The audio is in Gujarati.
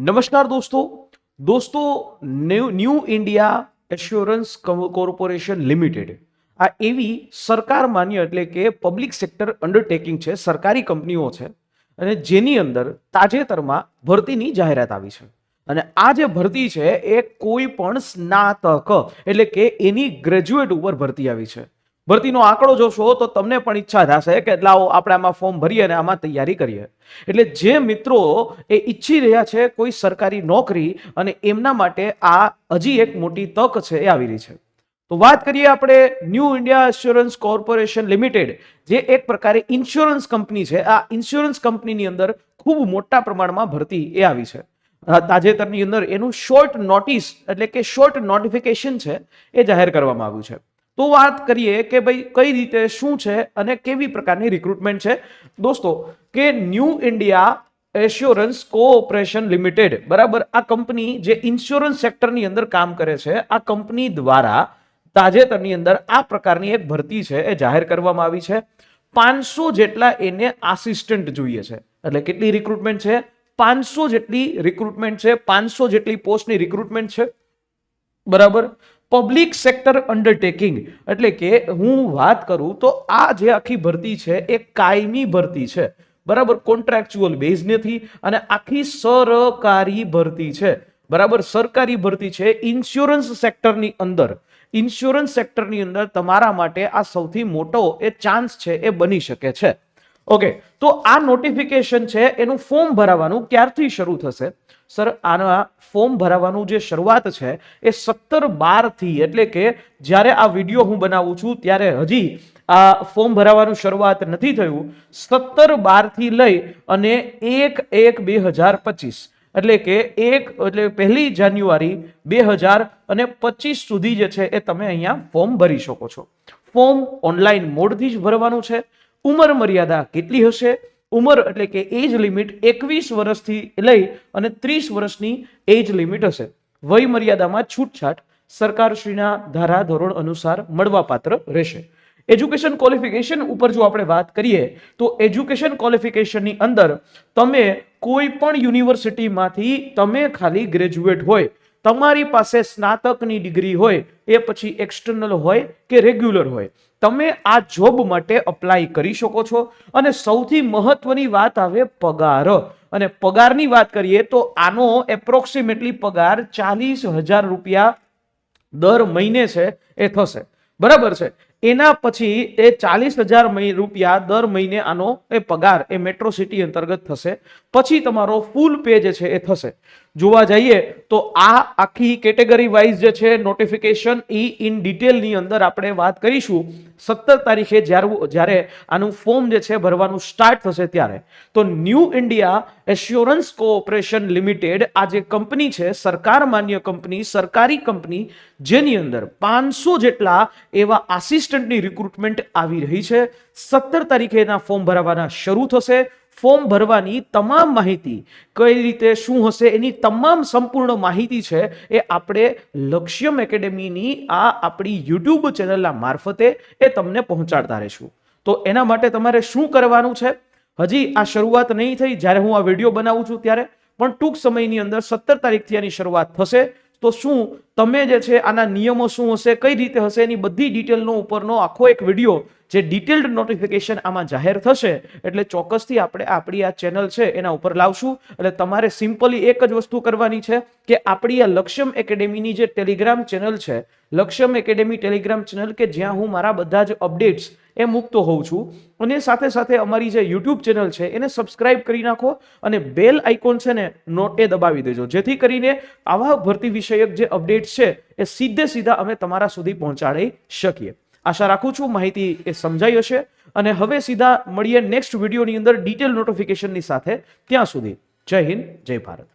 નમસ્કાર દોસ્તો new India assurance corporation limited આ એવી સરકાર માન્ય એટલે કે પબ્લિક સેક્ટર અંડરટેકિંગ છે, સરકારી કંપનીઓ છે અને જેની અંદર તાજેતરમાં ભરતીની જાહેરાત આવી છે. અને આ જે ભરતી છે એ કોઈ પણ સ્નાતક એટલે કે એની ગ્રેજ્યુએટ ઉપર ભરતી આવી છે. ભરતીનો આંકડો જોશો તો તમને પણ ઈચ્છા થશે કે લાવો આપણે આમાં ફોર્મ ભરીએ અને આમાં તૈયારી કરીએ. એટલે જે મિત્રો એ ઈચ્છી રહ્યા છે કોઈ સરકારી નોકરી અને એમના માટે આ હજી એક મોટી તક છે એ આવી રહી છે. તો વાત કરીએ આપણે new India assurance corporation limited, જે એક પ્રકારે ઇન્સ્યોરન્સ કંપની છે. આ ઇન્સ્યોરન્સ કંપનીની અંદર ખૂબ મોટા પ્રમાણમાં ભરતી એ આવી છે. તાજેતરની અંદર એનું શોર્ટ નોટિસ એટલે કે શોર્ટ નોટિફિકેશન છે એ જાહેર કરવામાં આવ્યું છે. તો વાત કરીએ કે ભાઈ કઈ રીતે શું છે અને કેવી પ્રકારની રિક્રુટમેન્ટ છે. દોસ્તો કે new India assurance cooperation limited, બરાબર, આ કંપની જે ઇન્સ્યોરન્સ સેક્ટરની અંદર કામ કરે છે, આ કંપની દ્વારા તાજેતરની અંદર આ પ્રકારની એક ભરતી છે એ જાહેર કરવામાં આવી છે. 500 જેટલા એને આસિસ્ટન્ટ જોઈએ છે. એટલે કેટલી રિક્રુટમેન્ટ છે? 500 જેટલી રિક્રુટમેન્ટ છે, 500 જેટલી પોસ્ટની રિક્રુટમેન્ટ છે, બરાબર. પબ્લિક સેક્ટર અંડરટેકિંગ એટલે કે હું વાત કરું તો આ જે આખી ભરતી છે એ કાયમી ભરતી છે, બરાબર, કોન્ટ્રાક્ચ્યુઅલ બેઝ નથી અને આખી સરકારી ભરતી છે, બરાબર, સરકારી ભરતી છે ઇન્સ્યોરન્સ સેક્ટરની અંદર. ઇન્સ્યોરન્સ સેક્ટરની અંદર તમારા માટે આ સૌથી મોટો એ ચાન્સ છે એ બની શકે છે. ઓકે, તો આ નોટિફિકેશન છે એનું ફોર્મ ભરાવાનું ક્યારથી શરૂ થશે? સર, આના ફોર્મ ભરાવાનું જે શરૂઆત છે એ 17/12 થી, એટલે કે જ્યારે આ વિડીયો હું બનાવું છું ત્યારે હજી આ ફોર્મ ભરાવાનું શરૂઆત નથી થયું. 17/12 થી લઈ અને 1/1/2025 એટલે કે 1 જાન્યુઆરી 2025 સુધી જે છે એ તમે અહીંયા ફોર્મ ભરી શકો છો. ફોર્મ ઓનલાઈન મોડથી જ ભરવાનું છે. ઉંમર મર્યાદા કેટલી હશે? ઉંમર એટલે કે એજ લિમિટ 21 વર્ષથી લઈ અને 30 વર્ષની એજ લિમિટ હશે. વય મર્યાદામાં છૂટછાટ સરકારશ્રીના ધારા ધોરણ અનુસાર મળવાપાત્ર રહેશે. એજ્યુકેશન ક્વોલિફિકેશન ઉપર જો આપણે વાત કરીએ તો એજ્યુકેશન ક્વોલિફિકેશનની અંદર તમે કોઈ પણ યુનિવર્સિટીમાંથી તમે ખાલી ગ્રેજ્યુએટ હોય, તમારી પાસે સ્નાતકની ડિગ્રી હોય, એ પછી એક્સટર્નલ હોય કે રેગ્યુલર હોય, તમે આ જોબ માટે અપ્લાય કરી શકો છો. અને સૌથી મહત્વની વાત આવે પગાર. અને પગારની વાત કરીએ તો આનો એપ્રોક્સિમેટલી પગાર 40,000 રૂપિયા દર મહિને છે એ થશે, બરાબર છે. એના પછી એ 40,000 રૂપિયા દર મહિને આનો એ પગાર એ મેટ્રો સિટી અંતર્ગત થશે. પછી તમારો ફૂલ પે જે છે એ થશે. જોવા જઈએ તો આ આખી કેટેગરી વાઇઝ જે છે નોટિફિકેશન ઇન ડિટેલની અંદર આપણે વાત કરીશું 17 તારીખે જ્યારે આનું ફોર્મ જે છે ભરવાનું સ્ટાર્ટ થશે ત્યારે. તો new India assurance cooperation limited આ જે કંપની છે, સરકાર માન્ય કંપની, સરકારી કંપની, જેની અંદર 500 જેટલા એવા આસિસ્ટન્ટની રિક્રુટમેન્ટ આવી રહી છે. 17 તારીખે એના ફોર્મ ભરવાના શરૂ થશે. ફોર્મ ભરવાની તમામ માહિતી કઈ રીતે શું હશે એની તમામ સંપૂર્ણ માહિતી છે એ આપણે લક્ષ્યમ એકેડેમીની આ આપણી યુટ્યુબ ચેનલના મારફતે એ તમને પહોંચાડતા રહીશું. તો એના માટે તમારે શું કરવાનું છે? હજી આ શરૂઆત નહીં થઈ જ્યારે હું આ વિડીયો બનાવું છું ત્યારે, પણ ટૂંક સમયની અંદર 17 તારીખથી આની શરૂઆત થશે. તો શું તમે જે છે આના નિયમો શું હશે, કઈ રીતે હશે, એની બધી ડિટેલનો ઉપરનો આખો એક વિડીયો જે ડિટેલ્ડ નોટિફિકેશન આમાં જાહેર થશે એટલે ચોક્કસથી આપણે આપણી આ ચેનલ છે એના ઉપર લાવશું. એટલે તમારે સિમ્પલી એક જ વસ્તુ કરવાની છે કે આપણી આ લક્ષ્યમ એકેડેમીની જે ટેલિગ્રામ ચેનલ છે, લક્ષ્યમ એકેડેમી ટેલિગ્રામ ચેનલ, કે જ્યાં હું મારા બધા જ અપડેટ્સ એ મૂકતો હોઉં છું, અને સાથે સાથે અમારી જે યુટ્યુબ ચેનલ છે એને સબસ્ક્રાઇબ કરી નાખો અને બેલ આઇકોન છે ને નોટે દબાવી દેજો, જેથી કરીને આવા ભરતી વિષયક જે અપડેટ્સ છે એ સીધા અમે તમારા સુધી પહોંચાડી શકીએ. આશા રાખું છું માહિતી એ સમજાઈ હશે. અને હવે સીધા મળીએ નેક્સ્ટ વિડીયોની અંદર ડિટેલ નોટિફિકેશનની સાથે. ત્યાં સુધી જય હિન્દ, જય ભારત.